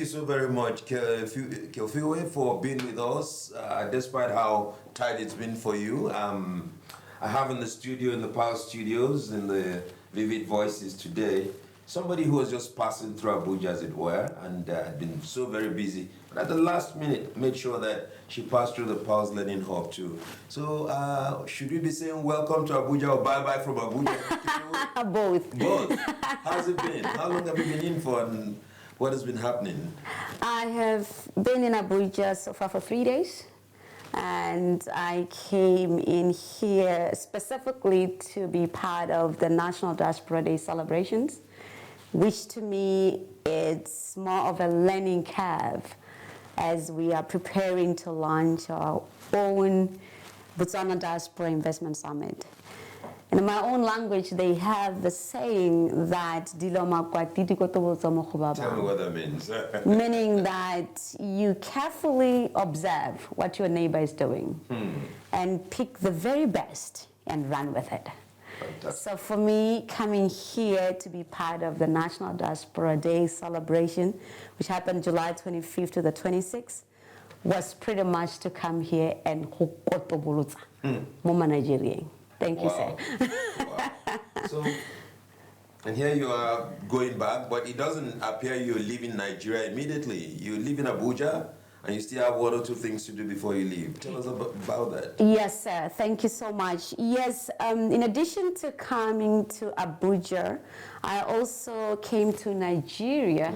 so very much, Kefilwe, for being with us, despite how tight it's been for you. I have in the studio, in the Power Studios, in the Vivid Voices today, somebody who was just passing through Abuja, as it were, and had been so very busy. But at the last minute, made sure that she passed through the Pulse Learning Hub too. So, should we be saying welcome to Abuja or bye-bye from Abuja? Both. Both. How's it been? How long have you been in for, and what has been happening? I have been in Abuja so far for 3 days. And I came in here specifically to be part of the National Diaspora Day celebrations, which to me it's more of a learning curve as we are preparing to launch our own Botswana Diaspora Investment Summit. And in my own language, they have the saying that tell me what that means. meaning that you carefully observe what your neighbor is doing and pick the very best and run with it. Fantastic. So for me, coming here to be part of the National Diaspora Day celebration, which happened July 25th to the 26th, was pretty much to come here and Mama Nigeria. Thank you, sir. Wow. So, and here you are going back, but it doesn't appear you're leaving Nigeria immediately. You live in Abuja, and you still have one or two things to do before you leave. Tell us about that. Yes, sir. Thank you so much. Yes, in addition to coming to Abuja, I also came to Nigeria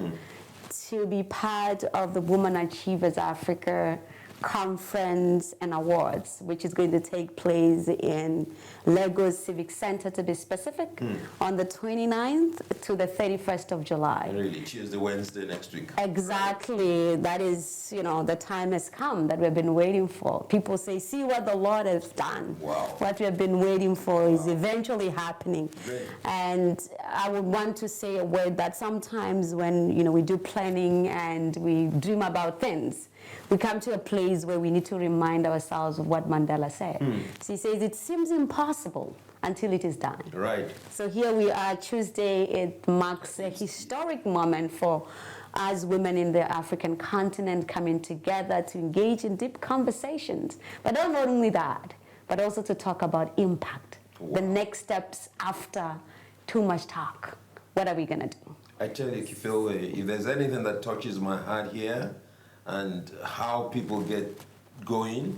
to be part of the Women Achievers Africa Conference and Awards, which is going to take place in Lagos Civic Center, to be specific, on the 29th to the 31st of July. Really, Tuesday, Wednesday next week. Exactly. That is, the time has come that we've been waiting for. People say, see what the Lord has done. Wow. What we have been waiting for is eventually happening. Great. And I would want to say a word that sometimes when, we do planning and we dream about things, we come to a place where we need to remind ourselves of what Mandela said. So he says, it seems impossible until it is done. Right. So here we are, Tuesday. It marks a historic moment for us women in the African continent coming together to engage in deep conversations. But not only that, but also to talk about impact. Wow. The next steps after too much talk. What are we going to do? I tell you, Kefilwe, if there's anything that touches my heart here, and how people get going,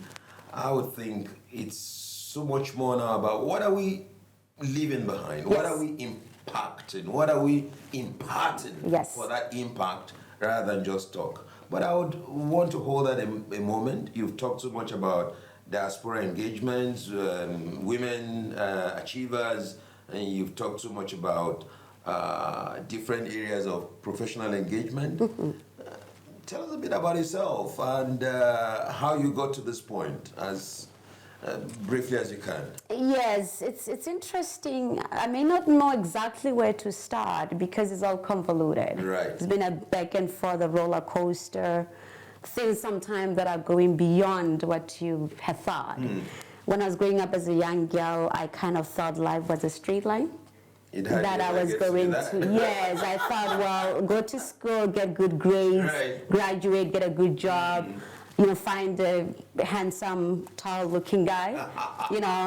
I would think it's so much more now about what are we leaving behind? Yes. What are we impacting? What are we imparting for that impact rather than just talk? But I would want to hold that a moment. You've talked so much about diaspora engagements, women achievers, and you've talked so much about different areas of professional engagement. Tell us a bit about yourself and how you got to this point, as briefly as you can. Yes, it's interesting. I may not know exactly where to start because it's all convoluted. Right. It's been a back and forth, a roller coaster, things sometimes that are going beyond what you have thought. When I was growing up as a young girl, I kind of thought life was a straight line. That I was going to. Yes, I thought, well, go to school, get good grades, graduate, get a good job, find a handsome, tall-looking guy,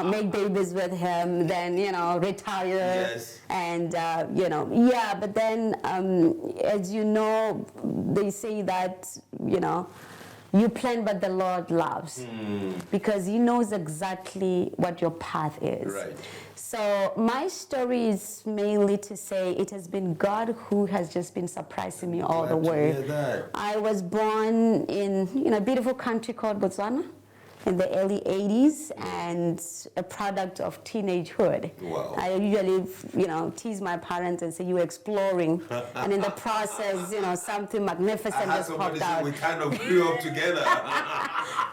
make babies with him, then, retire. Yes. And, but then, as you know, they say that, you plan what the Lord loves because He knows exactly what your path is. Right. So my story is mainly to say it has been God who has just been surprising me all the way. I was born in a beautiful country called Botswana in the early 80s and a product of teenagehood. Wow. I usually, tease my parents and say you were exploring, and in the process, something magnificent just popped out. We kind of grew up together.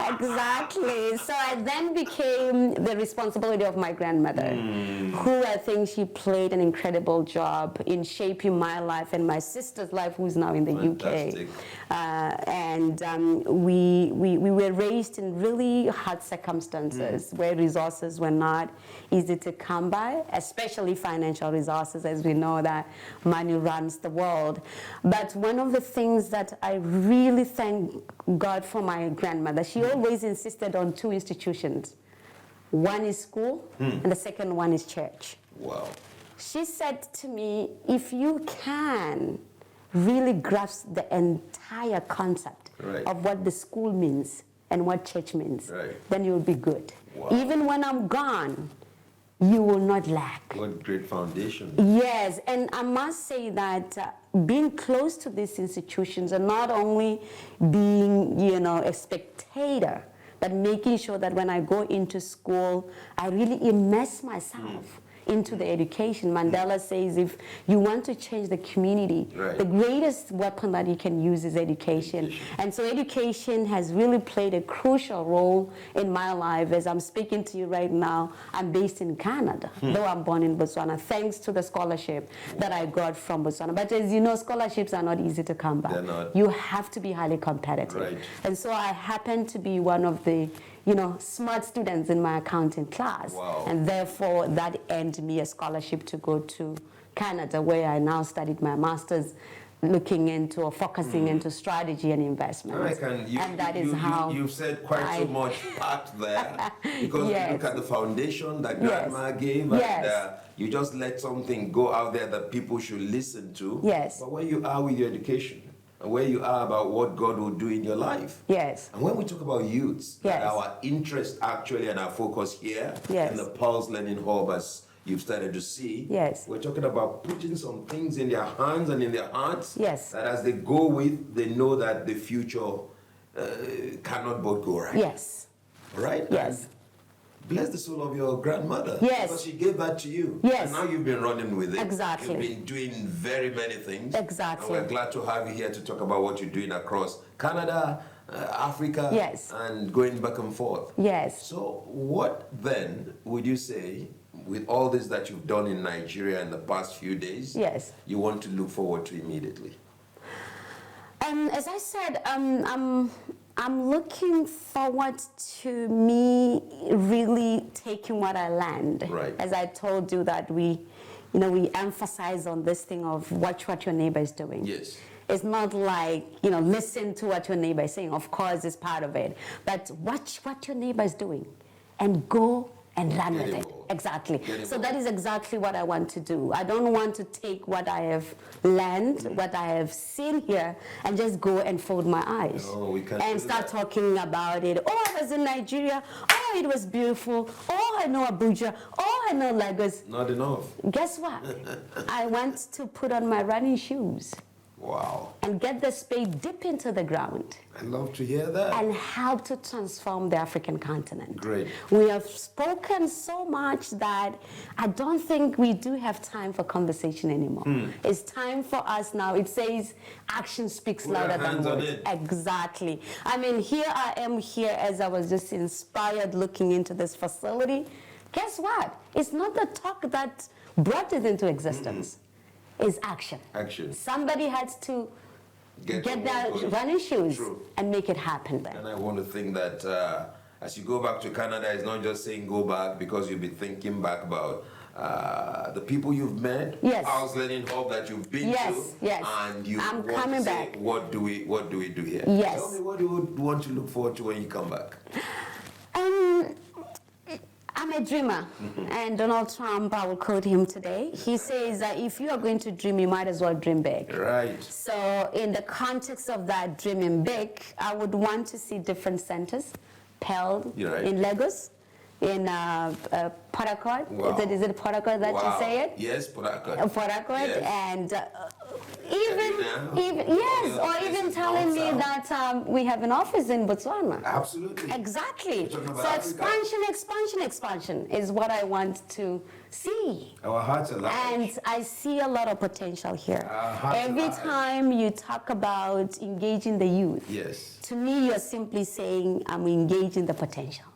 Exactly. So I then became the responsibility of my grandmother, who I think she played an incredible job in shaping my life and my sister's life, who's now in the Fantastic. UK. We were raised in really hard circumstances where resources were not easy to come by, especially financial resources, as we know that money runs the world. But one of the things that I really thank God for my grandmother, she always insisted on two institutions. One is school, and the second one is church. Wow. She said to me, if you can really grasp the entire concept of what the school means and what church means, then you'll be good. Wow. Even when I'm gone, you will not lack. What great foundation. Yes, and I must say that being close to these institutions and not only being, a spectator, but making sure that when I go into school, I really immerse myself into the education. Mandela says if you want to change the community, the greatest weapon that you can use is education. And so education has really played a crucial role in my life. As I'm speaking to you right now, I'm based in Canada, though I'm born in Botswana, thanks to the scholarship that I got from Botswana. But as you know, scholarships are not easy to come by. They're not. You have to be highly competitive. And so I happen to be one of the smart students in my accounting class. Wow. And therefore, that earned me a scholarship to go to Canada, where I now studied my master's, looking into or focusing into strategy and investment. And that is how you've said quite so much part there, because you look at the foundation that Grandma gave, and you just let something go out there that people should listen to. But where you are with your education, and where you are about what God will do in your life. And when we talk about youths, our interest actually and our focus here in the Pulse Learning Hub, as you've started to see, we're talking about putting some things in their hands and in their hearts that as they go with, they know that the future cannot but go right. Right? Yes. Bless the soul of your grandmother. Because she gave that to you. And now you've been running with it. Exactly. You've been doing very many things. Exactly. And we're glad to have you here to talk about what you're doing across Canada, Africa, and going back and forth. So what then would you say, with all this that you've done in Nigeria in the past few days, you want to look forward to immediately? As I said, I'm looking forward to me really taking what I learned. As I told you that we emphasize on this thing of watch what your neighbor is doing. It's not like, listen to what your neighbor is saying. Of course, it's part of it. But watch what your neighbor is doing and go and run with it. Exactly. So that is exactly what I want to do. I don't want to take what I have learned, what I have seen here, and just go and fold my eyes. And start talking about it. Oh, I was in Nigeria. Oh, it was beautiful. Oh, I know Abuja. Oh, I know Lagos. Not enough. Guess what? I want to put on my running shoes. Wow. And get the spade deep into the ground. I love to hear that. And help to transform the African continent. Great. We have spoken so much that I don't think we do have time for conversation anymore. It's time for us now. It says action speaks louder than words. Exactly. I mean, here I am here as I was just inspired looking into this facility. Guess what? It's not the talk that brought it into existence. Is action. Somebody has to get their running shoes and make it happen then. And I want to think that as you go back to Canada, it's not just saying go back, because you'll be thinking back about the people you've met, Pulse Learning Hub that you've been to, and you I'm want coming to say, back. what do we do here? Tell me, what do you want to look forward to when you come back? I'm a dreamer, and Donald Trump, I will quote him today. He says that if you are going to dream, you might as well dream big. So in the context of that dreaming big, I would want to see different centers, Pearl in Lagos, in Port Harcourt. Is it Port Harcourt that you say it? Yes, Port Harcourt. And Yes, or even telling me that we have an office in Botswana. Absolutely. Exactly. So expansion is what I want to see. Our hearts are large. And I see a lot of potential here. Every time you talk about engaging the youth, yes, to me you're simply saying I'm engaging the potential.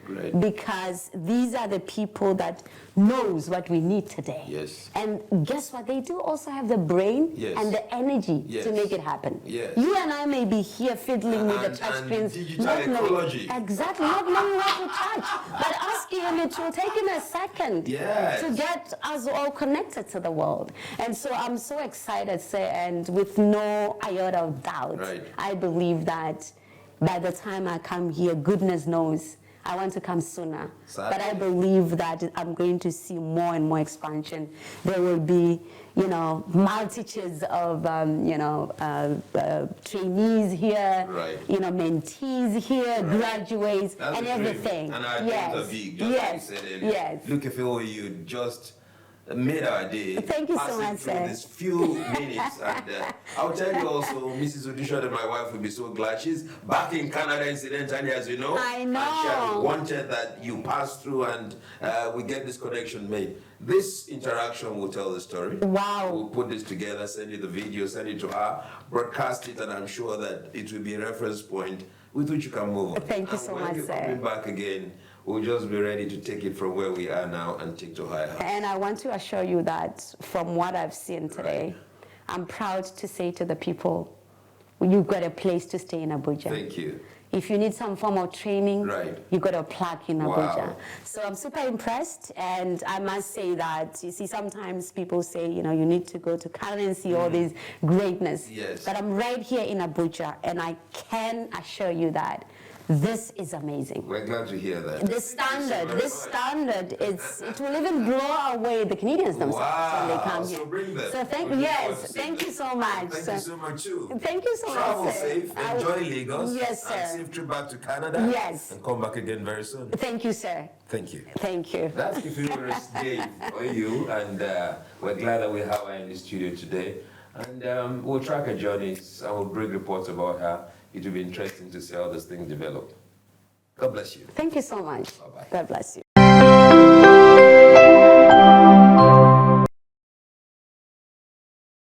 Right. Because these are the people that knows what we need today. Yes. And guess what? They do also have the brain yes. and the energy yes. to make it happen. Yes. You and I may be here fiddling with the touch screens. Digital ecology. Exactly, not knowing what to touch. But asking him, it will take him a second yes. to get us all connected to the world. And so I'm so excited, sir, and with no iota of doubt, right. I believe that by the time I come here, goodness knows, I want to come sooner, but I believe that I'm going to see more and more expansion. There will be, multitudes of, trainees here, right. Mentees here, right. Graduates, that's and everything. And our dreams are big, just like you said earlier. Yes. Look, Kefilwe, you just made our day. Thank you so much, sir. These few minutes, and I'll tell you also, Mrs. Odisha, that my wife will be so glad. She's back in Canada, incidentally, as you know. I know. And she had wanted that you pass through and we get this connection made. This interaction will tell the story. Wow. We'll put this together, send you the video, send it to her, broadcast it, and I'm sure that it will be a reference point with which you can move on. Thank you so much, sir. When you're coming back again, we'll just be ready to take it from where we are now and take to higher. And I want to assure you that from what I've seen today, right. I'm proud to say to the people, you've got a place to stay in Abuja. Thank you. If you need some form of training, right. you've got a plaque in Abuja. Wow. So I'm super impressed, and I must say that, you see, sometimes people say, you need to go to Canada and see all this greatness. Yes. But I'm right here in Abuja, and I can assure you that this is amazing. We're glad to hear that. This standard, it will even blow away the Canadians themselves when they come here. So bring them. So thank you so much. Thank you so much too. Thank you so much. Travel safe, enjoy Lagos. Yes, sir. And safe trip back to Canada. Yes. And come back again very soon. Thank you, sir. Thank you. Thank you. That's Kefilwe Rasedie for you, and we're glad that we have her in the studio today. And we'll track her journeys and we'll bring reports about her. It will be interesting to see how this thing develop. God bless you. Thank you so much. Bye-bye. God bless you.